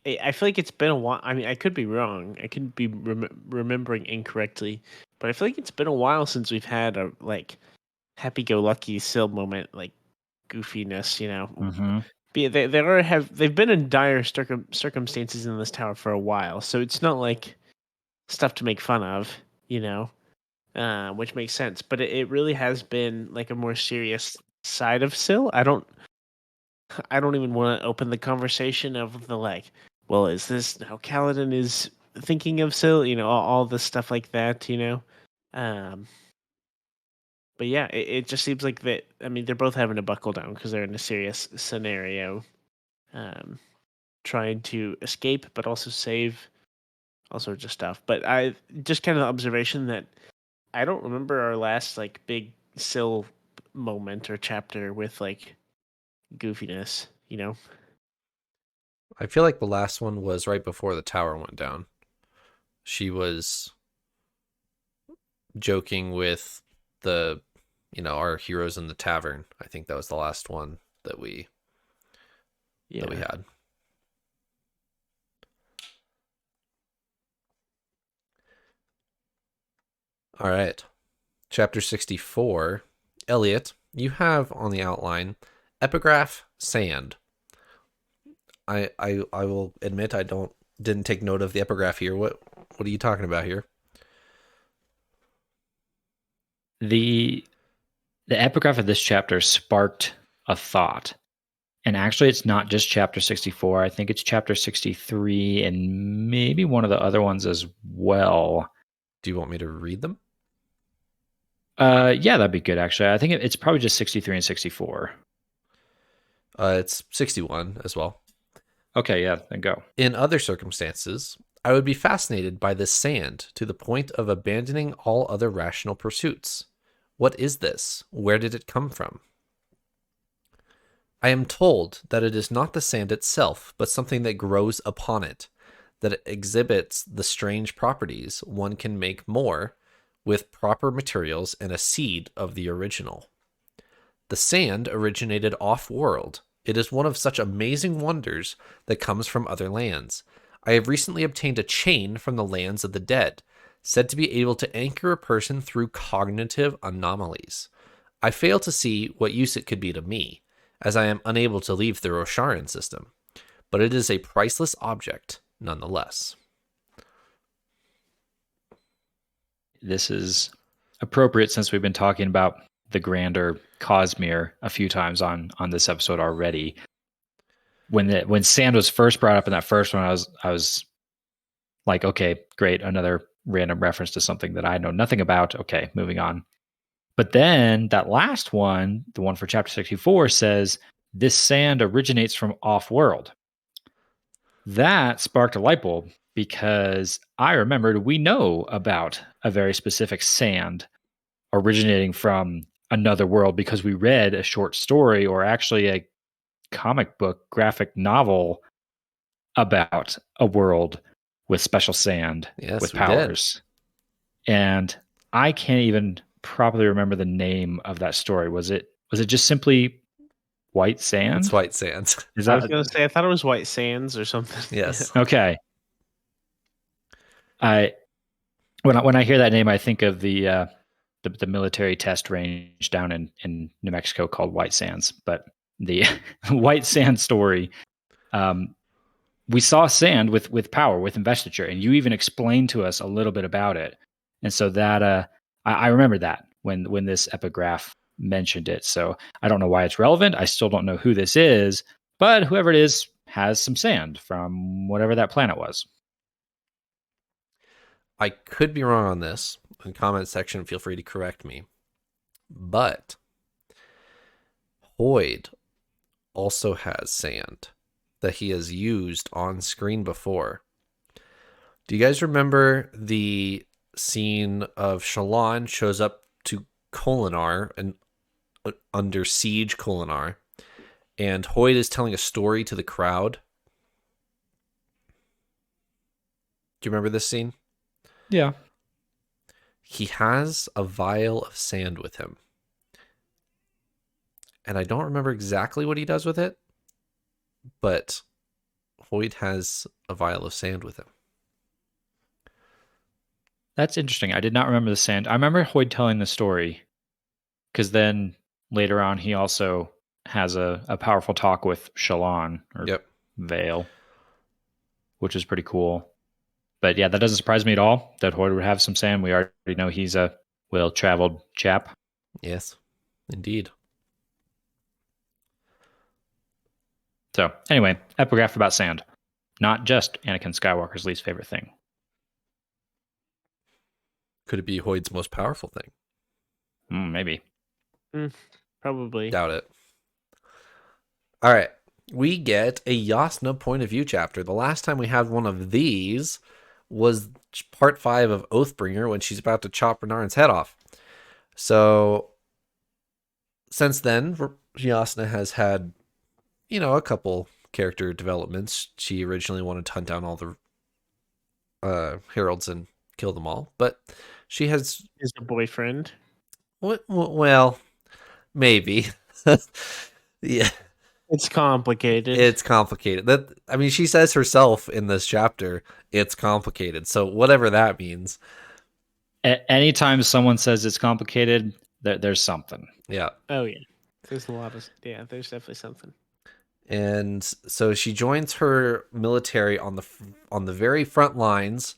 I feel like it's been a while. I mean, I could be wrong. I could be remembering incorrectly, but I feel like it's been a while since we've had a like happy-go-lucky Syl moment, like goofiness. Mm-hmm. They've been in dire circumstances in this tower for a while, so it's not like stuff to make fun of. You know, which makes sense. But it really has been like a more serious side of Syl. I don't even want to open the conversation of the like, well, is this how Kaladin is thinking of Syl? All the stuff like that. Um, but yeah, it just seems like that. I mean, they're both having to buckle down because they're in a serious scenario, um, trying to escape but also save all sorts of stuff. But I just kind of observation that I don't remember our last like big Syl moment or chapter with like goofiness. I feel like the last one was right before the tower went down. She was joking with our heroes in the tavern. I think that was the last one that we had. All right. Chapter 64. Eliot, you have on the outline epigraph sand. I will admit I didn't take note of the epigraph here. What are you talking about here? The epigraph of this chapter sparked a thought. And actually, it's not just chapter 64. I think it's chapter 63 and maybe one of the other ones as well. Do you want me to read them? Yeah, that'd be good, actually. I think it's probably just 63 and 64. It's 61 as well. Okay, yeah, then go. In other circumstances, I would be fascinated by this sand to the point of abandoning all other rational pursuits. What is this? Where did it come from? I am told that it is not the sand itself, but something that grows upon it, that it exhibits the strange properties one can make more with proper materials and a seed of the original. The sand originated off-world. It is one of such amazing wonders that comes from other lands. I have recently obtained a chain from the lands of the dead, said to be able to anchor a person through cognitive anomalies. I fail to see what use it could be to me, as I am unable to leave the Rosharan system, but it is a priceless object nonetheless. This is appropriate since we've been talking about the grander Cosmere a few times on this episode already. When sand was first brought up in that first one, I was like, okay, great, another random reference to something that I know nothing about. Okay, moving on. But then that last one, the one for chapter 64, says this sand originates from off-world. That sparked a light bulb because I remembered we know about a very specific sand originating from another world because we read a short story or actually a comic book graphic novel about a world with special sand with powers. And I can't even properly remember the name of that story. Was it just simply White Sand? It's White Sands. I was going to say, I thought it was White Sands or something. Yes. Okay. When I hear that name, I think of the military test range down in New Mexico called White Sands. But the White Sand story, we saw sand with power, with investiture, and you even explained to us a little bit about it. And so that I remember that when this epigraph mentioned it. So I don't know why it's relevant. I still don't know who this is, but whoever it is has some sand from whatever that planet was. I could be wrong on this. In the comment section, feel free to correct me. But Hoyd also has sand that he has used on screen before. Do you guys remember the scene of Shallan shows up to Kholinar and under siege Kholinar, and Hoyd is telling a story to the crowd? Do you remember this scene? Yeah. He has a vial of sand with him. and I don't remember exactly what he does with it, but Hoyt has a vial of sand with him. That's interesting. I did not remember the sand. I remember Hoyd telling the story, because then later on he also has a powerful talk with Shallan or Yep. Vale, which is pretty cool. But yeah, that doesn't surprise me at all that Hoyd would have some sand. We already know he's a well-traveled chap. Yes, indeed. So anyway, epigraph about sand. Not just Anakin Skywalker's least favorite thing. Could it be Hoyd's most powerful thing? Maybe. Probably. Doubt it. All right. We get a Jasnah point of view chapter. The last time we had one of these was part 5 of Oathbringer, when she's about to chop Renarin's head off. So since then, Jasnah has had, a couple character developments. She originally wanted to hunt down all the heralds and kill them all, but she has... Is a boyfriend. Well, maybe. Yeah. It's complicated. It's complicated. She says herself in this chapter, it's complicated. So whatever that means. Anytime someone says it's complicated, there's something. Yeah. Oh, yeah. There's a lot of... Yeah, there's definitely something. And so she joins her military on the very front lines.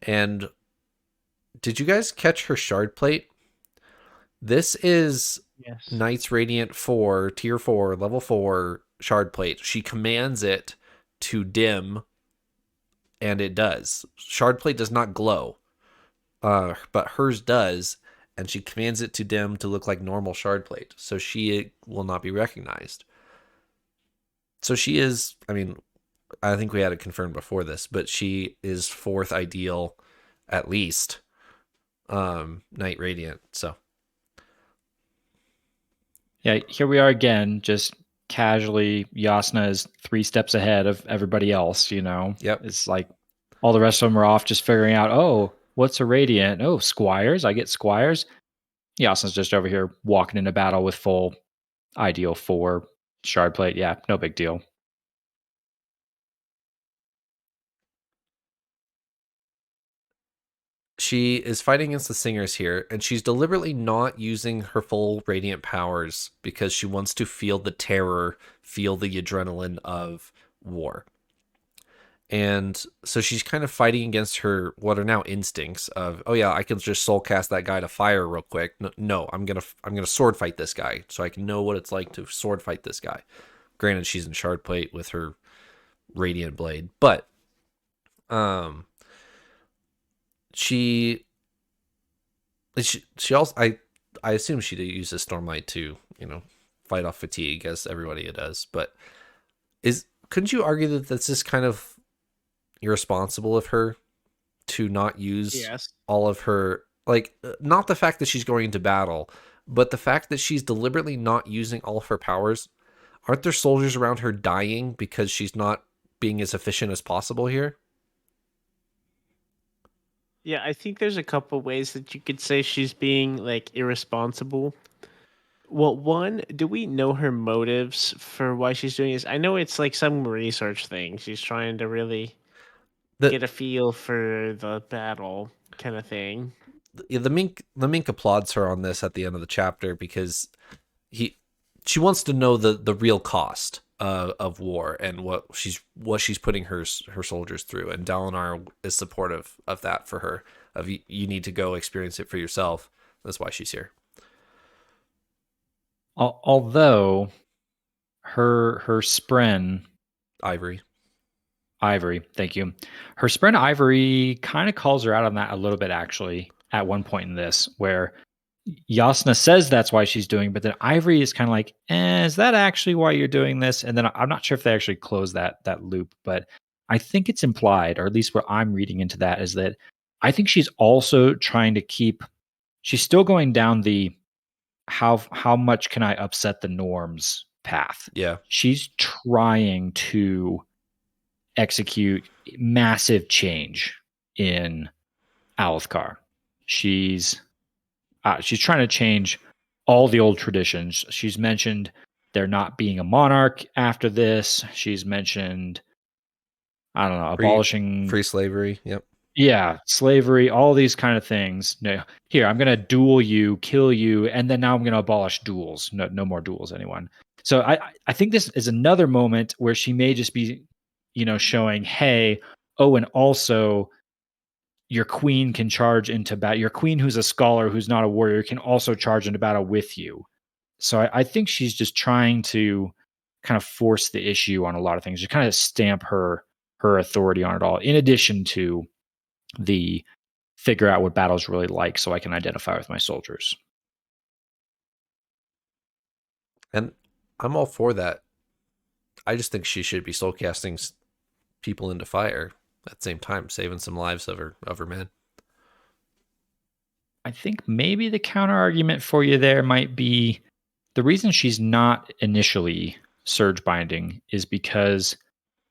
And did you guys catch her shard plate? This is Knights Radiant 4, Tier 4, Level 4 shard plate. She commands it to dim, and it does. Shard plate does not glow, but hers does, and she commands it to dim to look like normal shard plate, so she will not be recognized. So she is, I think we had it confirmed before this, but she is 4th ideal, at least, Knight Radiant, so... Yeah, here we are again, just casually. Jasnah is 3 steps ahead of everybody else, Yep. It's like all the rest of them are off just figuring out, oh, what's a Radiant? Oh, Squires. I get Squires. Jasnah's just over here walking into battle with full Ideal 4 shard plate. Yeah, no big deal. She is fighting against the Singers here, and she's deliberately not using her full Radiant powers because she wants to feel the terror, feel the adrenaline of war. And so she's kind of fighting against her, what are now instincts of, oh yeah, I can just soul cast that guy to fire real quick. No, I'm gonna sword fight this guy so I can know what it's like to sword fight this guy. Granted, she's in shard plate with her Radiant blade, but she also, I assume she uses Stormlight to, fight off fatigue, as everybody does, but couldn't you argue that that's just kind of irresponsible of her to not use all of her, not the fact that she's going into battle, but the fact that she's deliberately not using all of her powers? Aren't there soldiers around her dying because she's not being as efficient as possible here? Yeah, I think there's a couple ways that you could say she's being irresponsible. Well, one, do we know her motives for why she's doing this? I know it's some research thing. She's trying to really get a feel for the battle kind of thing. The mink applauds her on this at the end of the chapter because she wants to know the real cost of war and what she's putting her soldiers through, and Dalinar is supportive of that for her. Of you need to go experience it for yourself. That's why she's here. Although her Spren Ivory, thank you. Her Spren Ivory kind of calls her out on that a little bit, actually, at one point in this, where Jasnah says that's why she's doing, but then Ivory is kind of like, is that actually why you're doing this? And then I'm not sure if they actually close that loop, but I think it's implied, or at least what I'm reading into that, is that I think she's also trying to she's still going down the how much can I upset the norms path. Yeah. She's trying to execute massive change in Alethkar. She's trying to change all the old traditions. She's mentioned there not being a monarch after this. She's mentioned, I don't know, abolishing free slavery. Yep. Yeah, slavery, all these kind of things. No, here, I'm going to duel you, kill you, and then now I'm going to abolish duels. No more duels, anyone. So I think this is another moment where she may just be, showing, hey, oh, and also your queen can charge into battle. Your queen, who's a scholar, who's not a warrior, can also charge into battle with you. So I think she's just trying to kind of force the issue on a lot of things, to kind of stamp her authority on it all, in addition to the figure out what battle's really like so I can identify with my soldiers. And I'm all for that. I just think she should be soul casting people into fire at the same time, saving some lives of her men. I think maybe the counter argument for you there might be the reason she's not initially surge binding is because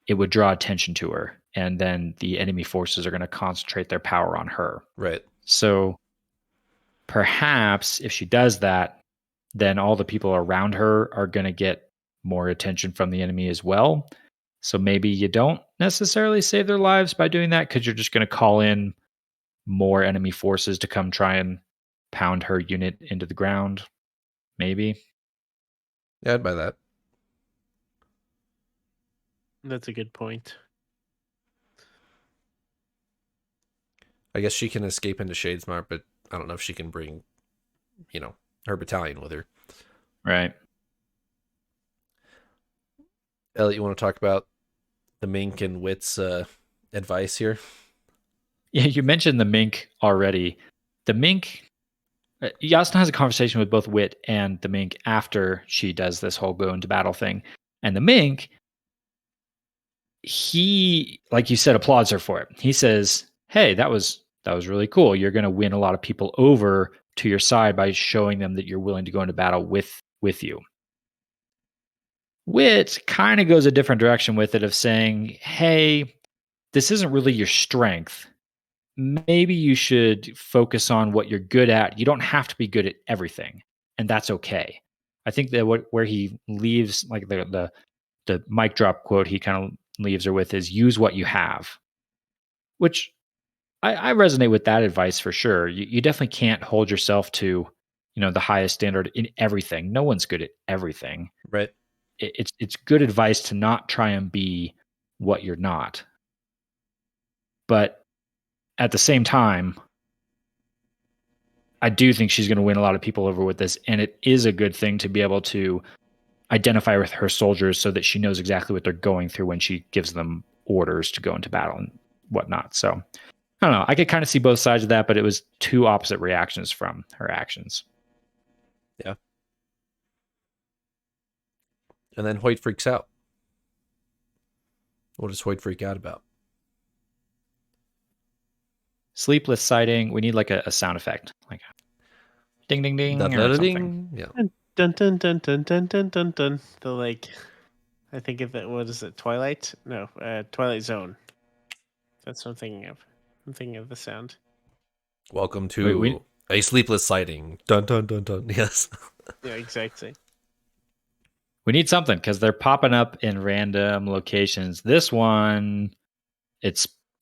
it would draw attention to her, and then the enemy forces are going to concentrate their power on her. Right. So perhaps if she does that, then all the people around her are going to get more attention from the enemy as well. So maybe you don't necessarily save their lives by doing that, because you're just going to call in more enemy forces to come try and pound her unit into the ground. Maybe. Yeah, I'd buy that. That's a good point. I guess she can escape into Shadesmar, but I don't know if she can bring, her battalion with her. Right. Elliot, you want to talk about the Mink and Wit's advice here? Yeah, you mentioned the Mink already. The Mink, Jasnah has a conversation with both Wit and the Mink after she does this whole go into battle thing. And the Mink, he, like you said, applauds her for it. He says, hey, that was really cool. You're going to win a lot of people over to your side by showing them that you're willing to go into battle with you. Wit kind of goes a different direction with it, of saying, hey, this isn't really your strength. Maybe you should focus on what you're good at. You don't have to be good at everything, and that's okay. I think that where he leaves, like the mic drop quote he kind of leaves her with, is use what you have, which I resonate with that advice for sure. You definitely can't hold yourself to, the highest standard in everything. No one's good at everything. Right. It's good advice to not try and be what you're not. But at the same time, I do think she's going to win a lot of people over with this, and it is a good thing to be able to identify with her soldiers so that she knows exactly what they're going through when she gives them orders to go into battle and whatnot. So I don't know. I could kind of see both sides of that, but it was two opposite reactions from her actions. Yeah. And then Hoyt freaks out. What does Hoyt freak out about? Sleepless sighting. We need like a sound effect, like ding ding ding Dun, or dun, something. Yeah. Dun dun dun dun dun dun dun dun. The like, I think of it. What is it? Twilight? No, Twilight Zone. That's what I'm thinking of. I'm thinking of the sound. Welcome to a sleepless sighting. Dun dun dun dun. Yes. Yeah, exactly. We need something because they're popping up in random locations. This one,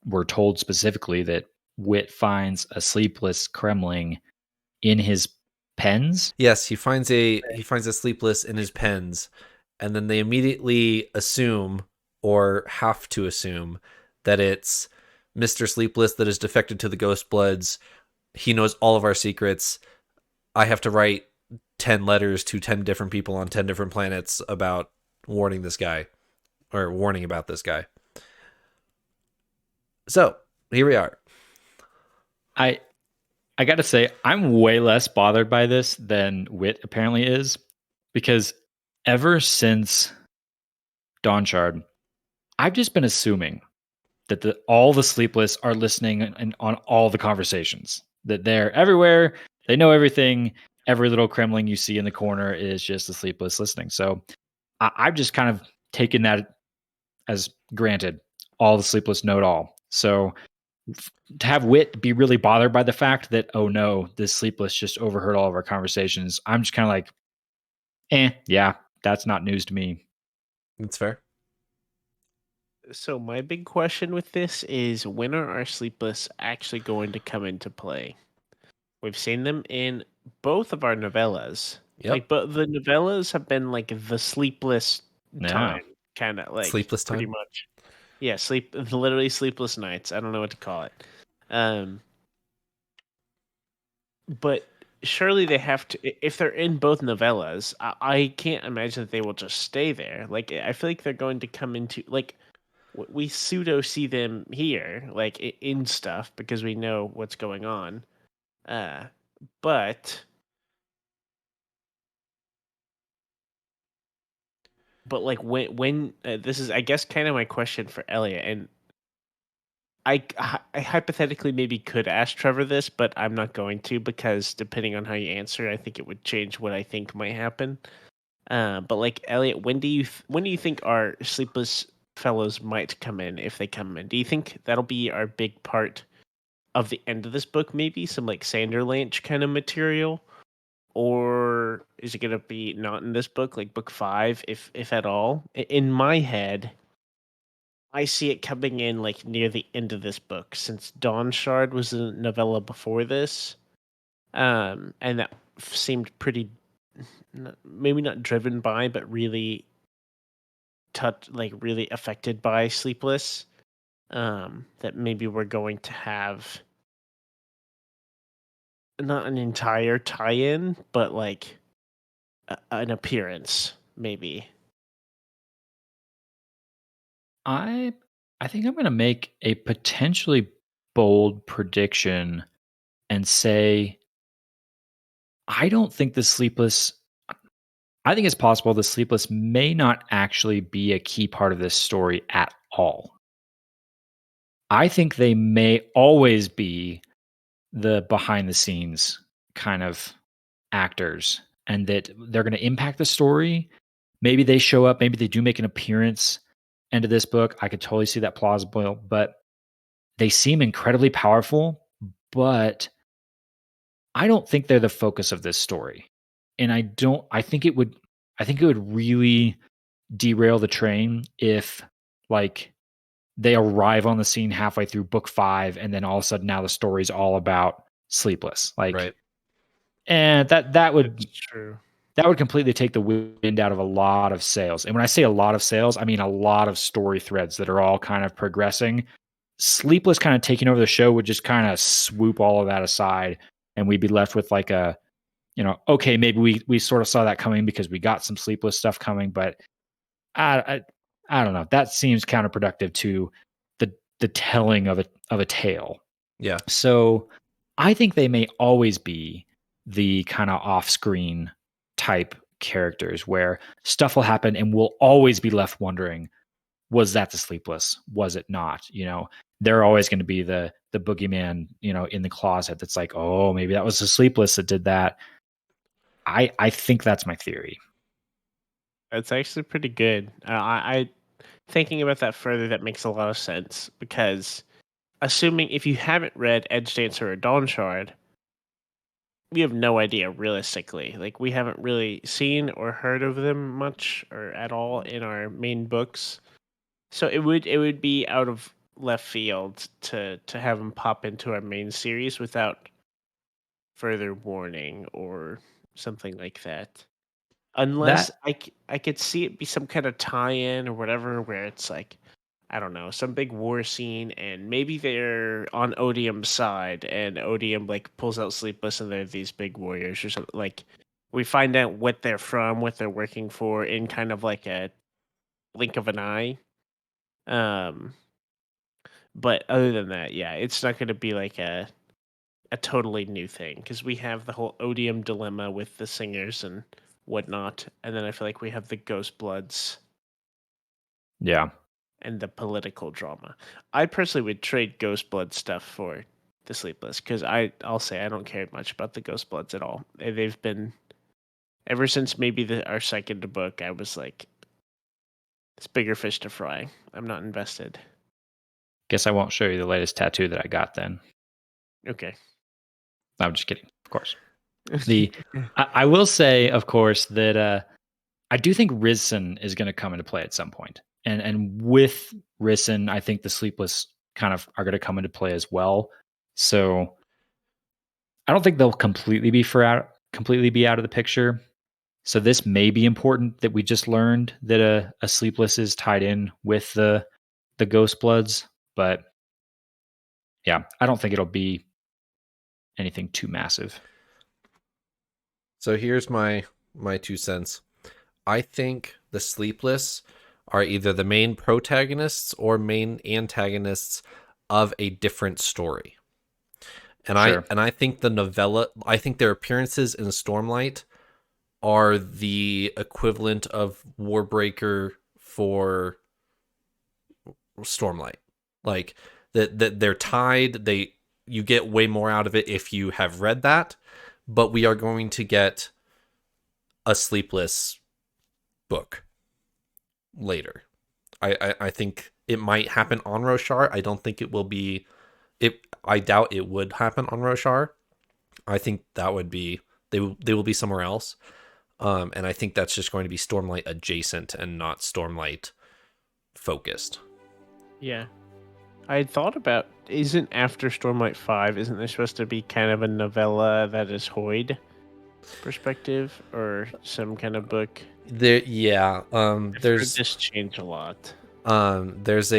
we're told specifically that Wit finds a sleepless Kremling in his pens. Yes, he finds a sleepless in his pens, and then they immediately assume, or have to assume, that it's Mr. Sleepless that is defected to the Ghost Bloods. He knows all of our secrets. I have to write 10 letters to 10 different people on 10 different planets about warning about this guy. So, here we are. I got to say, I'm way less bothered by this than Wit apparently is, because ever since Dawnshard, I've just been assuming that all the Sleepless are listening on all the conversations, that they're everywhere, they know everything. Every little Kremling you see in the corner is just the Sleepless listening. So I've just kind of taken that as granted. All the Sleepless know it all. So to have Wit be really bothered by the fact that, oh no, this Sleepless just overheard all of our conversations, I'm just kind of like, yeah, that's not news to me. That's fair. So my big question with this is, when are our Sleepless actually going to come into play? We've seen them in both of our novellas. Yep. But the novellas have been like the sleepless Yeah. time, kind of like Sleepless pretty time? much. Yeah, literally sleepless nights. I don't know what to call it. But surely they have to, if they're in both novellas, I can't imagine that they will just stay there. Like, I feel like they're going to come into, like, we pseudo see them here, like in stuff, because we know what's going on. But like when this is, I guess, kind of my question for Elliot, and I hypothetically maybe could ask Trevor this, but I'm not going to, because depending on how you answer, I think it would change what I think might happen. But like, Elliot, when do you think our Sleepless fellows might come in, if they come in? Do you think that'll be our big part of the end of this book? Maybe some like Sanderlanche kind of material, or is it gonna be not in this book, like book 5, if at all? In my head, I see it coming in like near the end of this book, since Dawn Shard was a novella before this, and that seemed pretty, maybe not driven by, but really really affected by Sleepless. That maybe we're going to have not an entire tie-in, but like an appearance, maybe. I think I'm going to make a potentially bold prediction and say I don't think the Sleepless. I think it's possible the Sleepless may not actually be a key part of this story at all. I think they may always be the behind the scenes kind of actors, and that they're going to impact the story. Maybe they show up, maybe they do make an appearance into this book. I could totally see that plausible, but they seem incredibly powerful, but I don't think they're the focus of this story. And I think it would really derail the train if, like, they arrive on the scene halfway through book 5 and then all of a sudden now the story's all about Sleepless. Like, Right. and that would It's true. that would completely take the wind out of a lot of sales. And when I say a lot of sales, I mean a lot of story threads that are all kind of progressing. Sleepless kind of taking over the show would just kind of swoop all of that aside, and we'd be left with like a, okay, maybe we sort of saw that coming because we got some Sleepless stuff coming, but I don't know. That seems counterproductive to the telling of a tale. Yeah. So I think they may always be the kind of off-screen type characters where stuff will happen and we'll always be left wondering, was that the Sleepless? Was it not? They're always going to be the boogeyman, in the closet that's like, oh, maybe that was the Sleepless that did that. I think that's my theory. That's actually pretty good. I thinking about that further, that makes a lot of sense, because assuming, if you haven't read Edge Dancer or Dawn Shard, we have no idea realistically. Like, we haven't really seen or heard of them much or at all in our main books. So it would be out of left field to have them pop into our main series without further warning or something like that. Unless That I could see it be some kind of tie-in or whatever, where it's like, I don't know, some big war scene, and maybe they're on Odium's side, and Odium like pulls out Sleepless, and they're these big warriors or something. Like, we find out what they're from, what they're working for, in kind of like a blink of an eye. Um, but other than that, yeah, it's not going to be like a totally new thing, because we have the whole Odium dilemma with the singers and whatnot, and then I feel like we have the Ghost Bloods yeah. and the political drama. I personally would trade Ghost Blood stuff for the Sleepless, because I'll say I don't care much about the Ghost Bloods at all. They've been, ever since maybe our second book, I was like, it's bigger fish to fry. I'm not invested. Guess I won't show you the latest tattoo that I got then. Okay. I'm just kidding, of course. I will say, of course, that I do think Risen is going to come into play at some point. And with Risen, I think the Sleepless kind of are going to come into play as well. So I don't think they'll completely be out of the picture. So this may be important that we just learned that a Sleepless is tied in with the Ghost Bloods, but yeah, I don't think it'll be anything too massive. So here's my 2 cents. I think the Sleepless are either the main protagonists or main antagonists of a different story. And Sure. I think the novella, I think their appearances in Stormlight are the equivalent of Warbreaker for Stormlight. Like that they're tied, you get way more out of it if you have read that, but we are going to get a Sleepless book later. I think it might happen on Roshar. I don't think it will be I doubt it would happen on Roshar. I think that would be they will be somewhere else. And I think that's just going to be Stormlight adjacent and not Stormlight focused. Yeah. I had thought about, isn't after Stormlight 5, isn't there supposed to be kind of a novella that is Hoyd perspective or some kind of book? There's this change a lot. There is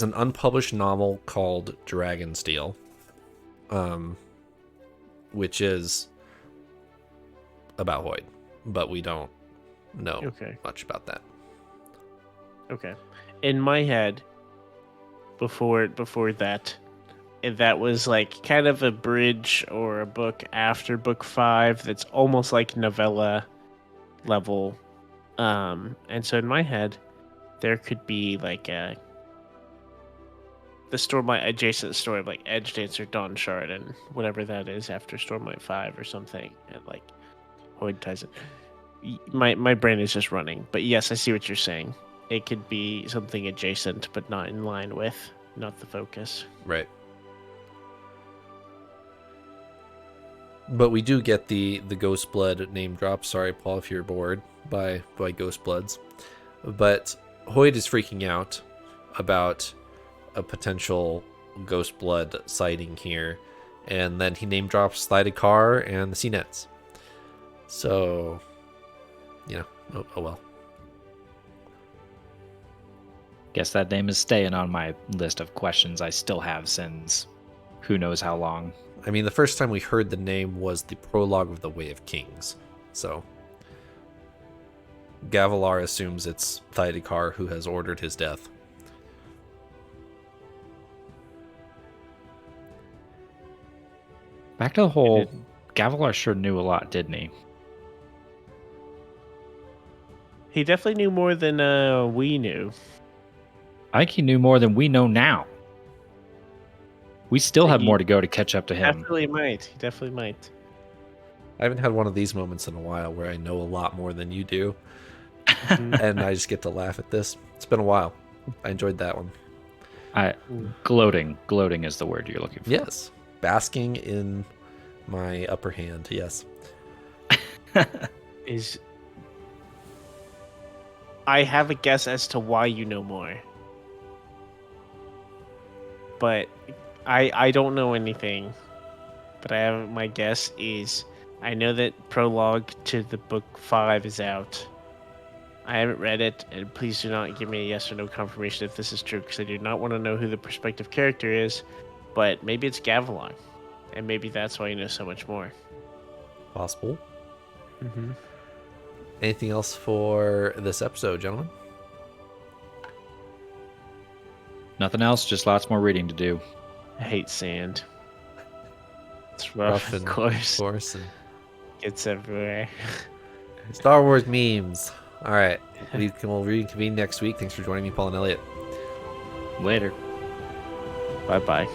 an unpublished novel called Dragonsteel, which is about Hoyd, but we don't know much about that. Okay. In my head, before that was like kind of a bridge or a book after book 5 that's almost like novella level. And so in my head, there could be like the Stormlight adjacent story of like Edge Dancer, Dawn Shard, and whatever that is after Stormlight 5 or something, and like Hoyd ties it. My brain is just running, but yes, I see what you're saying. It could be something adjacent, but not in line with, not the focus. Right. But we do get the Ghost Blood name drop. Sorry, Paul, if you're bored by Ghost Bloods. But Hoyd is freaking out about a potential Ghost Blood sighting here. And then he name drops Thydekar and the Sea Nets. So, oh well. Guess that name is staying on my list of questions I still have since who knows how long. I mean, the first time we heard the name was the prologue of the Way of Kings. So, Gavilar assumes it's Thydekar who has ordered his death. Back to the whole, Gavilar sure knew a lot, didn't he? He definitely knew more than we knew. I think he knew more than we know now. We still have more to go to catch up to him. He definitely might. I haven't had one of these moments in a while where I know a lot more than you do. And I just get to laugh at this. It's been a while. I enjoyed that one. Gloating is the word you're looking for. Yes. Basking in my upper hand. Yes. I have a guess as to why you know more. But I don't know anything. But my guess is I know that prologue to the book 5 is out. I haven't read it, and please do not give me a yes or no confirmation if this is true, because I do not want to know who the prospective character is. But maybe it's Gavilar, and maybe that's why you know so much more. Possible. Mm-hmm. Anything else for this episode, gentlemen? Nothing else, just lots more reading to do. I hate sand. It's rough and of course. And It's everywhere. Star Wars memes. All right. We'll reconvene next week. Thanks for joining me, Paul and Eliot. Later. Bye-bye.